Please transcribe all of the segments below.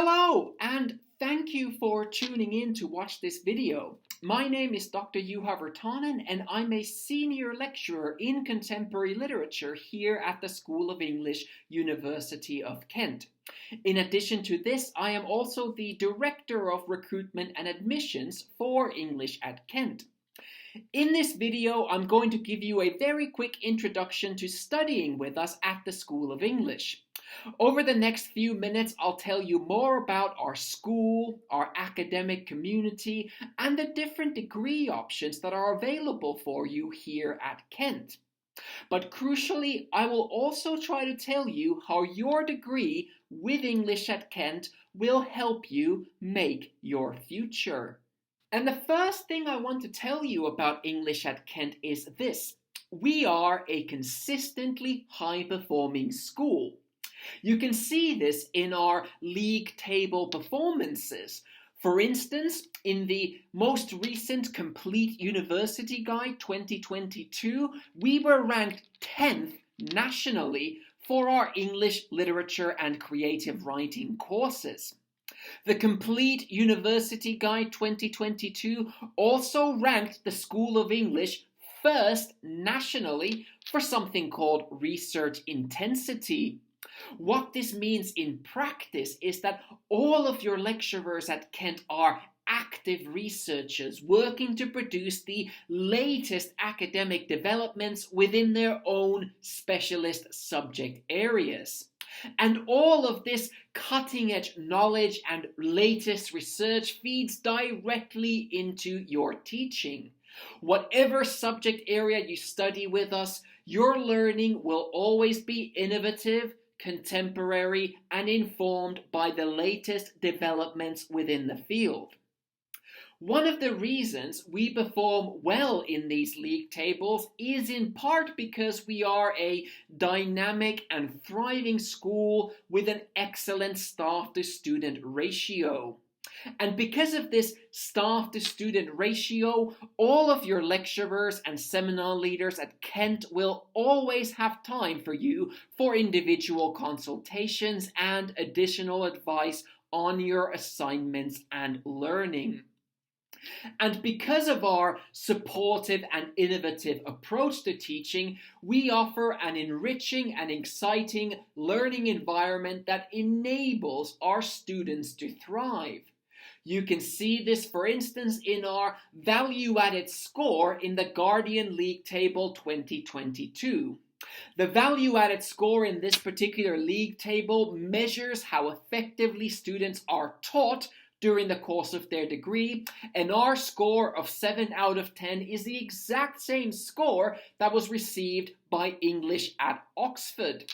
Hello, and thank you for tuning in to watch this video. My name is Dr. Juha Virtanen, and I'm a senior lecturer in contemporary literature here at the School of English, University of Kent. In addition to this, I am also the Director of Recruitment and Admissions for English at Kent. In this video, I'm going to give you a very quick introduction to studying with us at the School of English. Over the next few minutes, I'll tell you more about our school, our academic community, and the different degree options that are available for you here at Kent. But crucially, I will also try to tell you how your degree with English at Kent will help you make your future. And the first thing I want to tell you about English at Kent is this. We are a consistently high-performing school. You can see this in our league table performances. For instance, in the most recent Complete University Guide 2022, we were ranked 10th nationally for our English literature and creative writing courses. The Complete University Guide 2022 also ranked the School of English first nationally for something called research intensity. What this means in practice is that all of your lecturers at Kent are active researchers working to produce the latest academic developments within their own specialist subject areas. And all of this cutting-edge knowledge and latest research feeds directly into your teaching. Whatever subject area you study with us, your learning will always be innovative, contemporary, and informed by the latest developments within the field. One of the reasons we perform well in these league tables is in part because we are a dynamic and thriving school with an excellent staff-to-student ratio. And because of this staff-to-student ratio, all of your lecturers and seminar leaders at Kent will always have time for you for individual consultations and additional advice on your assignments and learning. And because of our supportive and innovative approach to teaching, we offer an enriching and exciting learning environment that enables our students to thrive. You can see this, for instance, in our value-added score in the Guardian League Table 2022. The value-added score in this particular league table measures how effectively students are taught during the course of their degree, and our score of 7 out of 10 is the exact same score that was received by English at Oxford.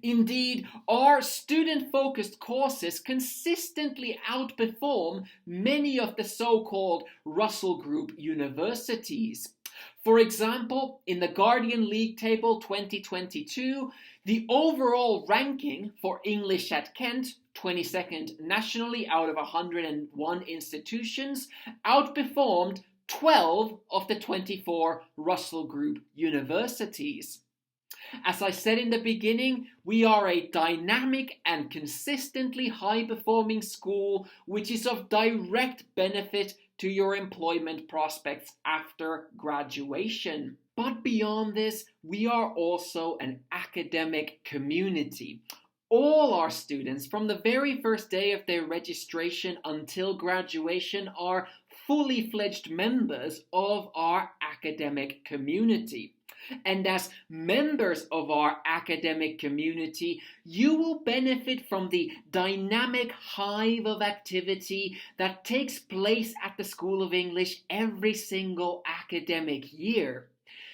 Indeed, our student-focused courses consistently outperform many of the so-called Russell Group universities. For example, in the Guardian League Table 2022, the overall ranking for English at Kent, 22nd nationally out of 101 institutions, outperformed 12 of the 24 Russell Group universities. As I said in the beginning, we are a dynamic and consistently high-performing school which is of direct benefit to your employment prospects after graduation. But beyond this, we are also an academic community. All our students, from the very first day of their registration until graduation, are fully fledged members of our academic community. And as members of our academic community, you will benefit from the dynamic hive of activity that takes place at the School of English every single academic year.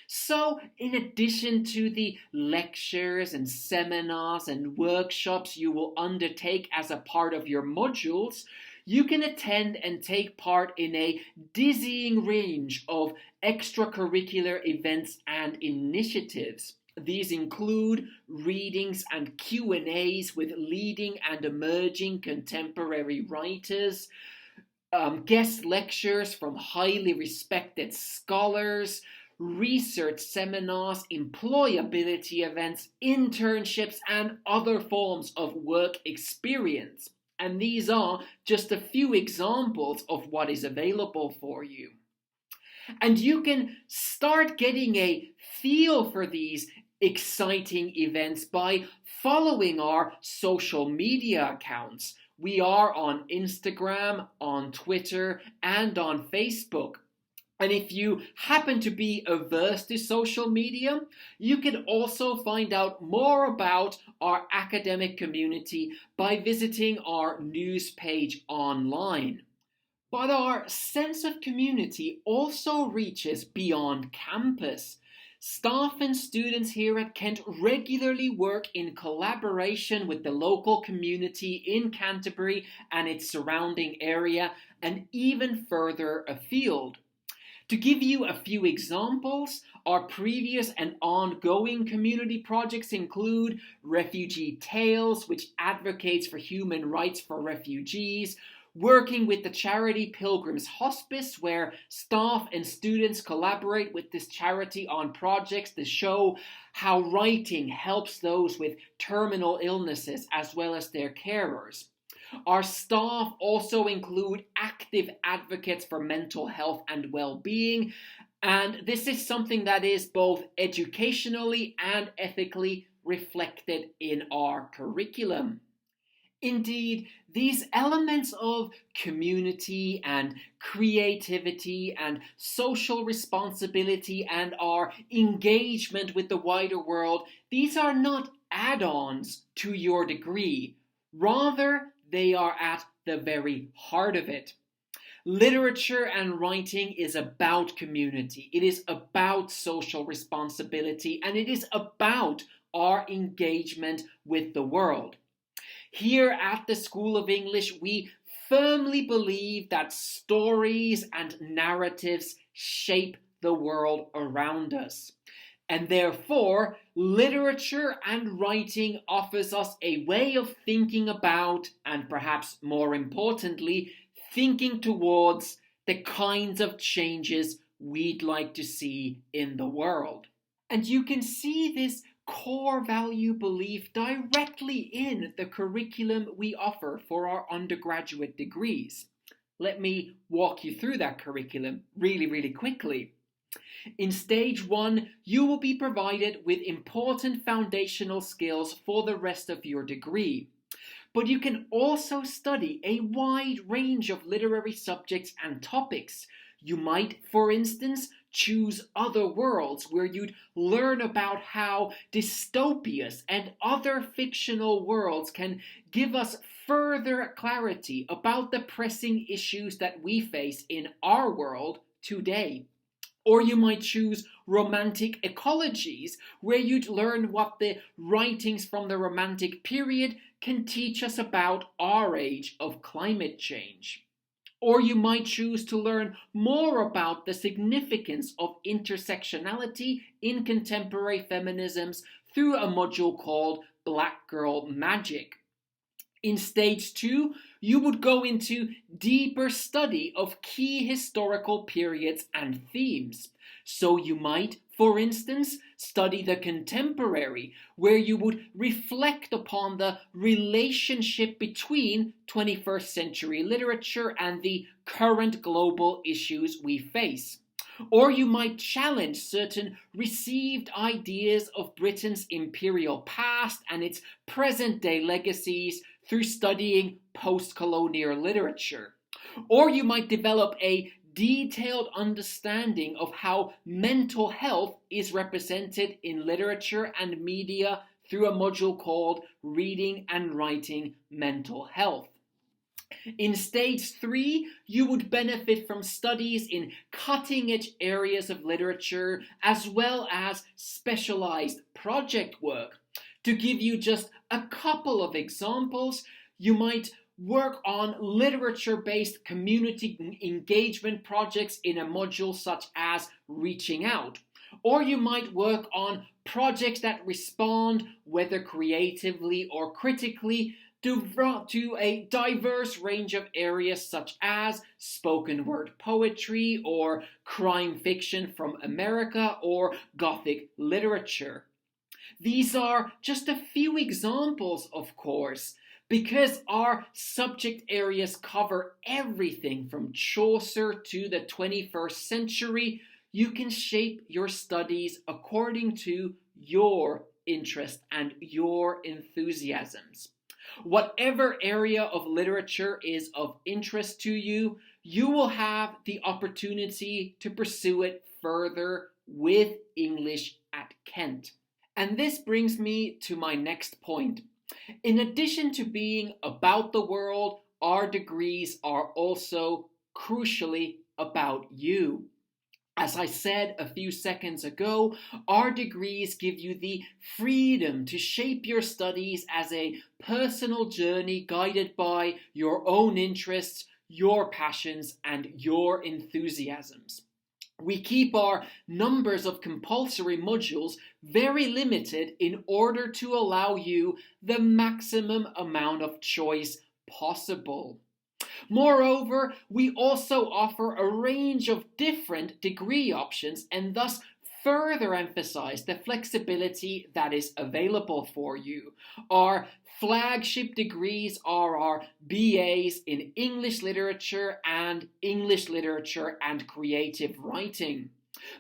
So, in addition to the lectures and seminars and workshops you will undertake as a part of your modules, you can attend and take part in a dizzying range of extracurricular events and initiatives. These include readings and Q&As with leading and emerging contemporary writers, guest lectures from highly respected scholars, research seminars, employability events, internships, and other forms of work experience. And these are just a few examples of what is available for you. And you can start getting a feel for these exciting events by following our social media accounts. We are on Instagram, on Twitter, and on Facebook. And if you happen to be averse to social media, you can also find out more about our academic community by visiting our news page online. But our sense of community also reaches beyond campus. Staff and students here at Kent regularly work in collaboration with the local community in Canterbury and its surrounding area, and even further afield. To give you a few examples, our previous and ongoing community projects include Refugee Tales, which advocates for human rights for refugees, working with the charity Pilgrim's Hospice, where staff and students collaborate with this charity on projects to show how writing helps those with terminal illnesses as well as their carers. Our staff also include active advocates for mental health and well-being, and this is something that is both educationally and ethically reflected in our curriculum. Indeed, these elements of community and creativity and social responsibility and our engagement with the wider world, these are not add-ons to your degree. Rather, they are at the very heart of it. Literature and writing is about community. It is about social responsibility, and it is about our engagement with the world. Here at the School of English, we firmly believe that stories and narratives shape the world around us. And therefore, literature and writing offers us a way of thinking about, and perhaps more importantly, thinking towards the kinds of changes we'd like to see in the world. And you can see this core value belief directly in the curriculum we offer for our undergraduate degrees. Let me walk you through that curriculum really quickly. In stage 1, you will be provided with important foundational skills for the rest of your degree. But you can also study a wide range of literary subjects and topics. You might, for instance, choose other worlds where you'd learn about how dystopias and other fictional worlds can give us further clarity about the pressing issues that we face in our world today. Or you might choose romantic ecologies, where you'd learn what the writings from the Romantic period can teach us about our age of climate change. Or you might choose to learn more about the significance of intersectionality in contemporary feminisms through a module called Black Girl Magic. In stage 2, you would go into deeper study of key historical periods and themes. So you might, for instance, study the contemporary, where you would reflect upon the relationship between 21st century literature and the current global issues we face. Or you might challenge certain received ideas of Britain's imperial past and its present-day legacies through studying post-colonial literature. Or you might develop a detailed understanding of how mental health is represented in literature and media through a module called Reading and Writing Mental Health. In stage 3, you would benefit from studies in cutting-edge areas of literature as well as specialized project work. To give you just a couple of examples, you might work on literature-based community engagement projects in a module such as Reaching Out. Or you might work on projects that respond, whether creatively or critically, to a diverse range of areas such as spoken word poetry or crime fiction from America or Gothic literature. These are just a few examples, of course, Because our subject areas cover everything from Chaucer to the 21st century, you can shape your studies according to your interest and your enthusiasms. Whatever area of literature is of interest to you, you will have the opportunity to pursue it further with English at Kent. And this brings me to my next point. In addition to being about the world, our degrees are also crucially about you. As I said a few seconds ago, our degrees give you the freedom to shape your studies as a personal journey guided by your own interests, your passions, and your enthusiasms. We keep our numbers of compulsory modules very limited in order to allow you the maximum amount of choice possible. Moreover, we also offer a range of different degree options and thus further emphasize the flexibility that is available for you. Our flagship degrees are our BAs in English Literature and Creative Writing.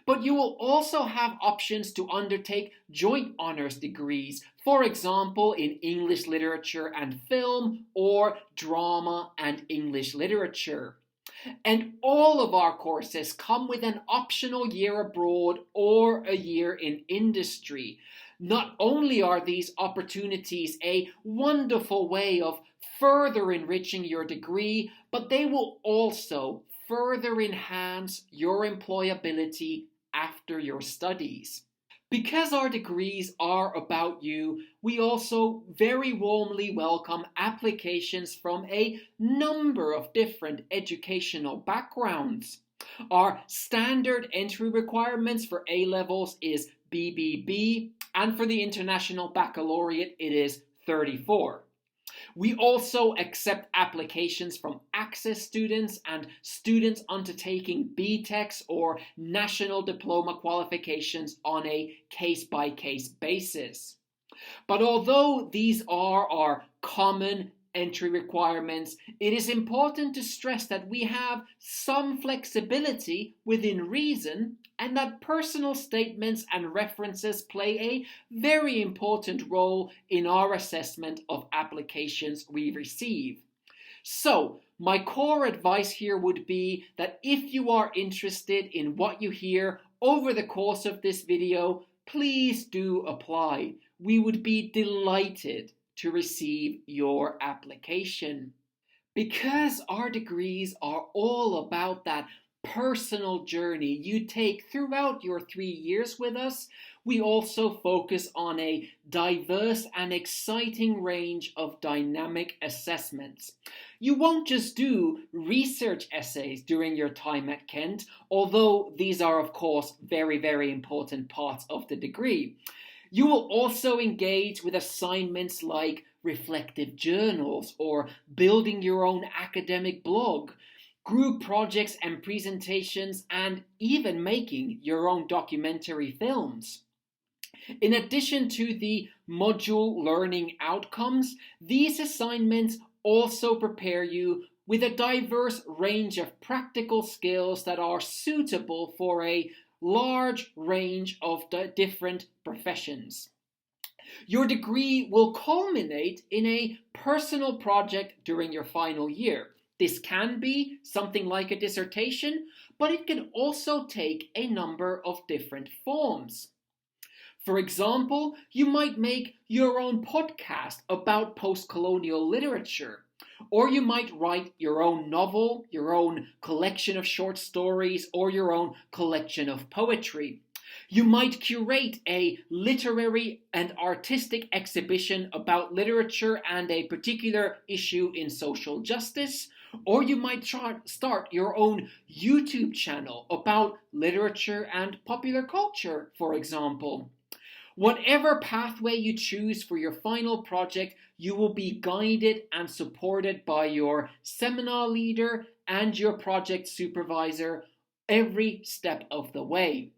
But you will also have options to undertake joint honors degrees, for example in English Literature and Film or Drama and English Literature. And all of our courses come with an optional year abroad or a year in industry. Not only are these opportunities a wonderful way of further enriching your degree, but they will also further enhance your employability after your studies. Because our degrees are about you, we also very warmly welcome applications from a number of different educational backgrounds. Our standard entry requirements for A-levels is BBB, and for the International Baccalaureate it is 34. We also accept applications from Access students and students undertaking BTECs or National Diploma qualifications on a case-by-case basis. But although these are our common entry requirements, it is important to stress that we have some flexibility within reason and that personal statements and references play a very important role in our assessment of applications we receive. So, my core advice here would be that if you are interested in what you hear over the course of this video, please do apply. We would be delighted to receive your application. Because our degrees are all about that personal journey you take throughout your 3 years with us, we also focus on a diverse and exciting range of dynamic assessments. You won't just do research essays during your time at Kent, although these are of course very, very important parts of the degree. You will also engage with assignments like reflective journals or building your own academic blog, group projects and presentations, and even making your own documentary films. In addition to the module learning outcomes, these assignments also prepare you with a diverse range of practical skills that are suitable for a large range of different professions. Your degree will culminate in a personal project during your final year. This can be something like a dissertation, but it can also take a number of different forms. For example, you might make your own podcast about post-colonial literature, or you might write your own novel, your own collection of short stories, or your own collection of poetry. You might curate a literary and artistic exhibition about literature and a particular issue in social justice, or you might start your own YouTube channel about literature and popular culture, for example. Whatever pathway you choose for your final project, you will be guided and supported by your seminar leader and your project supervisor every step of the way.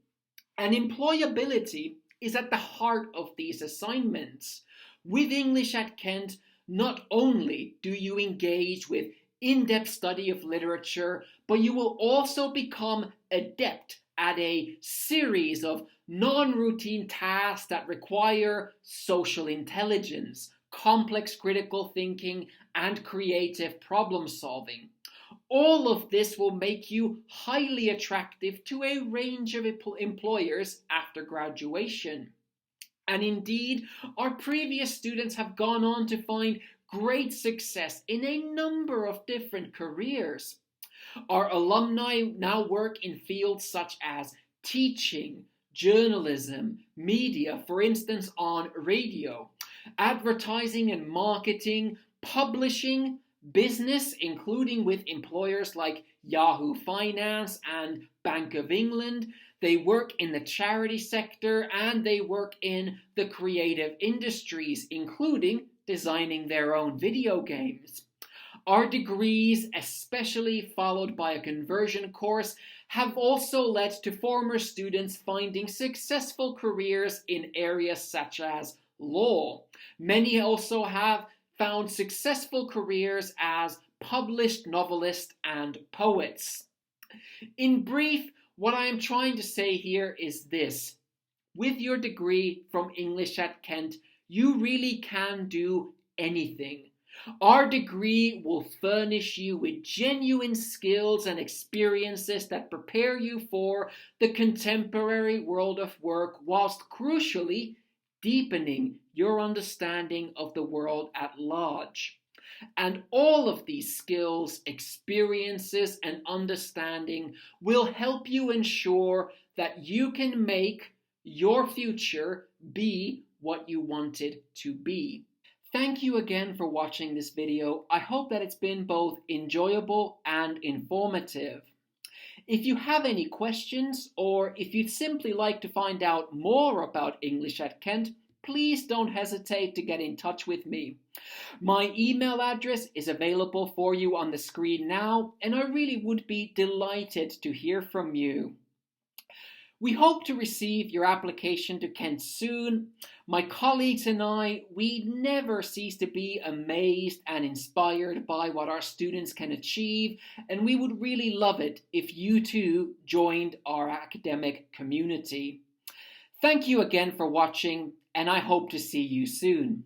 And employability is at the heart of these assignments. With English at Kent, Not only do you engage with in-depth study of literature, but you will also become adept at a series of non-routine tasks that require social intelligence, complex critical thinking, and creative problem solving. All of this will make you highly attractive to a range of employers after graduation. And indeed, our previous students have gone on to find great success in a number of different careers. Our alumni now work in fields such as teaching, journalism, media, for instance on radio, advertising and marketing, publishing, business, including with employers like Yahoo Finance and Bank of England. They work in the charity sector and they work in the creative industries, including designing their own video games. Our degrees, especially followed by a conversion course, have also led to former students finding successful careers in areas such as law. Many also have found successful careers as published novelists and poets. In brief, what I am trying to say here is this. With your degree from English at Kent, you really can do anything. Our degree will furnish you with genuine skills and experiences that prepare you for the contemporary world of work, whilst crucially deepening your understanding of the world at large. And all of these skills, experiences, and understanding will help you ensure that you can make your future be what you want it to be. Thank you again for watching this video. I hope that it's been both enjoyable and informative. If you have any questions, or if you'd simply like to find out more about English at Kent, please don't hesitate to get in touch with me. My email address is available for you on the screen now, and I really would be delighted to hear from you. We hope to receive your application to Kent soon. My colleagues and I, we never cease to be amazed and inspired by what our students can achieve, and we would really love it if you too joined our academic community. Thank you again for watching, and I hope to see you soon.